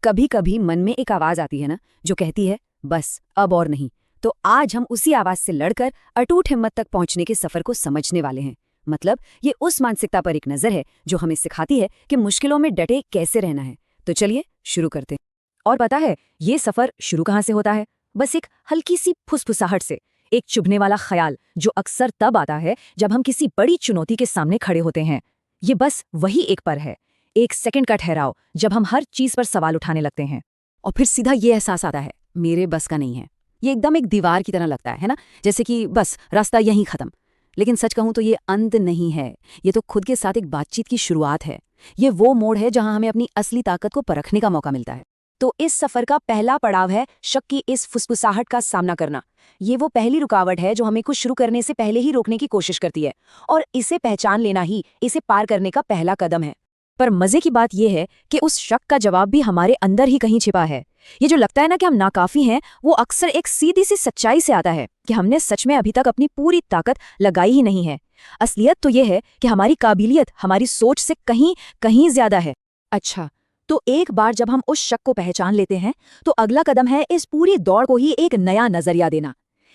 कभी कभी मन में एक आवाज आती है ना, जो कहती है बस अब और नहीं। तो आज हम उसी आवाज से लड़कर अटूट हिम्मत तक पहुंचने के सफर को समझने वाले हैं। मतलब ये उस मानसिकता पर एक नजर है जो हमें सिखाती है कि मुश्किलों में डटे कैसे रहना है। तो चलिए शुरू करते हैं। और पता है ये सफर शुरू कहाँ से होता है? बस एक हल्की सी फुसफुसाहट से, एक चुभने वाला ख्याल जो अक्सर तब आता है जब हम किसी बड़ी चुनौती के सामने खड़े होते हैं। ये बस वही एक पल है, एक सेकंड का ठहराव जब हम हर चीज पर सवाल उठाने लगते हैं और फिर सीधा ये एहसास आता है मेरे बस का नहीं है। ये एकदम एक दीवार की तरह लगता है ना, जैसे कि बस रास्ता यहीं खत्म। लेकिन सच कहूं तो ये अंत नहीं है, ये तो खुद के साथ एक बातचीत की शुरुआत है। ये वो मोड़ है जहां हमें अपनी असली ताकत को परखने का मौका मिलता है। तो इस सफर का पहला पड़ाव है शक की इस फुसफुसाहट का सामना करना। ये वो पहली रुकावट है जो हमें कुछ शुरू करने से पहले ही रोकने की कोशिश करती है, और इसे पहचान लेना ही इसे पार करने का पहला कदम है। पर मजे की बात यह है कि उस शक का जवाब भी हमारे अंदर ही कहीं छिपा है। ये जो लगता है ना कि हम नाकाफी हैं, वो अक्सर एक सीधी सी सच्चाई से आता है कि हमने सच में अभी तक अपनी पूरी ताकत लगाई ही नहीं है। असलियत तो ये है कि हमारी काबिलियत हमारी सोच से कहीं कहीं ज्यादा है। अच्छा, तो एक बार जब हम उस शक को पहचान लेते हैं तो अगला कदम है इस पूरी दौड़ को ही एक नया नजरिया देना।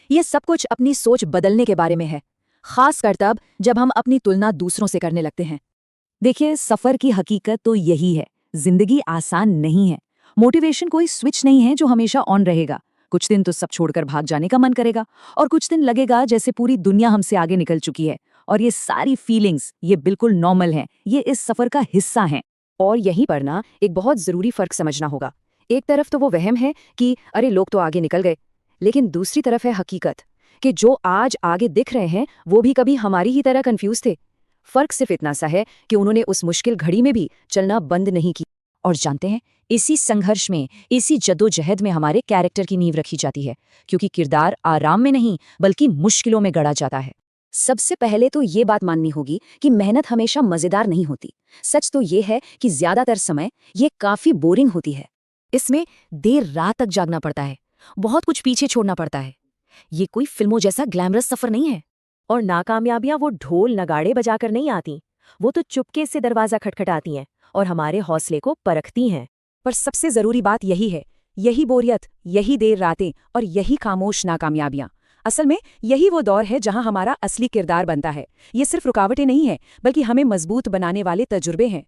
ये सब कुछ अपनी सोच बदलने के बारे में है, खासकर तब जब हम अपनी तुलना दूसरों से करने लगते हैं। देखिए, सफर की हकीकत तो यही है, जिंदगी आसान नहीं है। मोटिवेशन कोई स्विच नहीं है जो हमेशा ऑन रहेगा। कुछ दिन तो सब छोड़कर भाग जाने का मन करेगा, और कुछ दिन लगेगा जैसे पूरी दुनिया हमसे आगे निकल चुकी है। और ये सारी फीलिंग्स ये बिल्कुल नॉर्मल हैं, ये इस सफर का हिस्सा हैं। और यहीं पर ना एक बहुत जरूरी फर्क समझना होगा। एक तरफ तो वो वहम है कि अरे लोग तो आगे निकल गए, लेकिन दूसरी तरफ है हकीकत कि जो आज आगे दिख रहे हैं वो भी कभी हमारी ही तरह कंफ्यूज थे। फर्क सिर्फ इतना सा है कि उन्होंने उस मुश्किल घड़ी में भी चलना बंद नहीं की। और जानते हैं, इसी संघर्ष में, इसी जद्दोजहद में हमारे कैरेक्टर की नींव रखी जाती है, क्योंकि किरदार आराम में नहीं बल्कि मुश्किलों में गढ़ा जाता है। सबसे पहले तो ये बात माननी होगी कि मेहनत हमेशा मजेदार नहीं होती। सच तो ये है कि ज्यादातर समय ये काफी बोरिंग होती है। इसमें देर रात तक जागना पड़ता है, बहुत कुछ पीछे छोड़ना पड़ता है। ये कोई फिल्मों जैसा ग्लैमरस सफर नहीं है। और नाकामयाबियां वो ढोल नगाड़े बजाकर नहीं आती, वो तो चुपके से दरवाजा खटखटाती हैं और हमारे हौसले को परखती हैं। पर सबसे जरूरी बात यही है, यही बोरियत, यही देर रातें और यही खामोश नाकामयाबियां, असल में यही वो दौर है जहां हमारा असली किरदार बनता है। ये सिर्फ रुकावटें नहीं है, बल्कि हमें मजबूत बनाने वाले तजुर्बे हैं।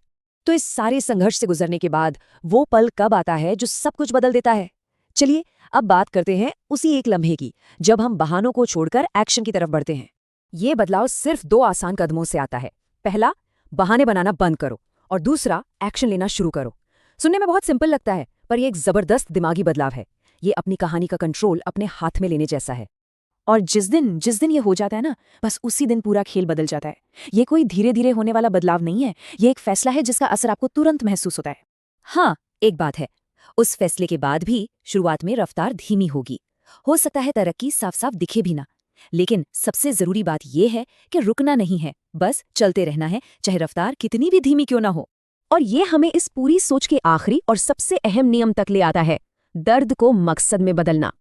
तो इस सारे संघर्ष से गुजरने के बाद वो पल कब आता है जो सब कुछ बदल देता है? चलिए अब बात करते हैं उसी एक लम्हे की, जब हम बहानों को छोड़कर एक्शन की तरफ बढ़ते हैं। ये बदलाव सिर्फ दो आसान कदमों से आता है। पहला, बहाने बनाना बंद करो, और दूसरा, एक्शन लेना शुरू करो। सुनने में बहुत सिंपल लगता है, पर यह एक जबरदस्त दिमागी बदलाव है। ये अपनी कहानी का कंट्रोल अपने हाथ में लेने जैसा है। और जिस दिन ये हो जाता है ना, बस उसी दिन पूरा खेल बदल जाता है। ये कोई धीरे धीरे होने वाला बदलाव नहीं है, ये एक फैसला है जिसका असर आपको तुरंत महसूस होता है। हाँ, एक बात है, उस फैसले के बाद भी शुरुआत में रफ्तार धीमी होगी। हो सकता है तरक्की साफ साफ दिखे भी ना, लेकिन सबसे जरूरी बात यह है कि रुकना नहीं है, बस चलते रहना है, चाहे रफ्तार कितनी भी धीमी क्यों ना हो। और ये हमें इस पूरी सोच के आखिरी और सबसे अहम नियम तक ले आता है, दर्द को मकसद में बदलना।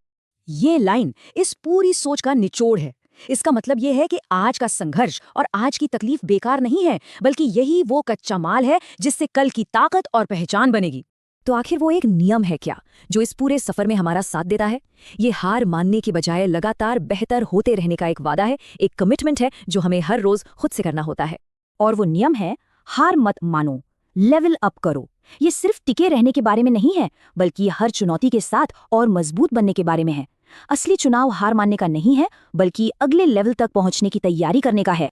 ये लाइन इस पूरी सोच का निचोड़ है। इसका मतलब ये है कि आज का संघर्ष और आज की तकलीफ बेकार नहीं है, बल्कि यही वो कच्चा माल है जिससे कल की ताकत और पहचान बनेगी। तो आखिर वो एक नियम है क्या जो इस पूरे सफर में हमारा साथ देता है? ये हार मानने की बजाय लगातार बेहतर होते रहने का एक वादा है, एक कमिटमेंट है जो हमें हर रोज खुद से करना होता है। और वो नियम है, हार मत मानो, लेवल अप करो। ये सिर्फ टिके रहने के बारे में नहीं है, बल्कि हर चुनौती के साथ और मजबूत बनने के बारे में है। असली चुनाव हार मानने का नहीं है, बल्कि अगले लेवल तक पहुंचने की तैयारी करने का है।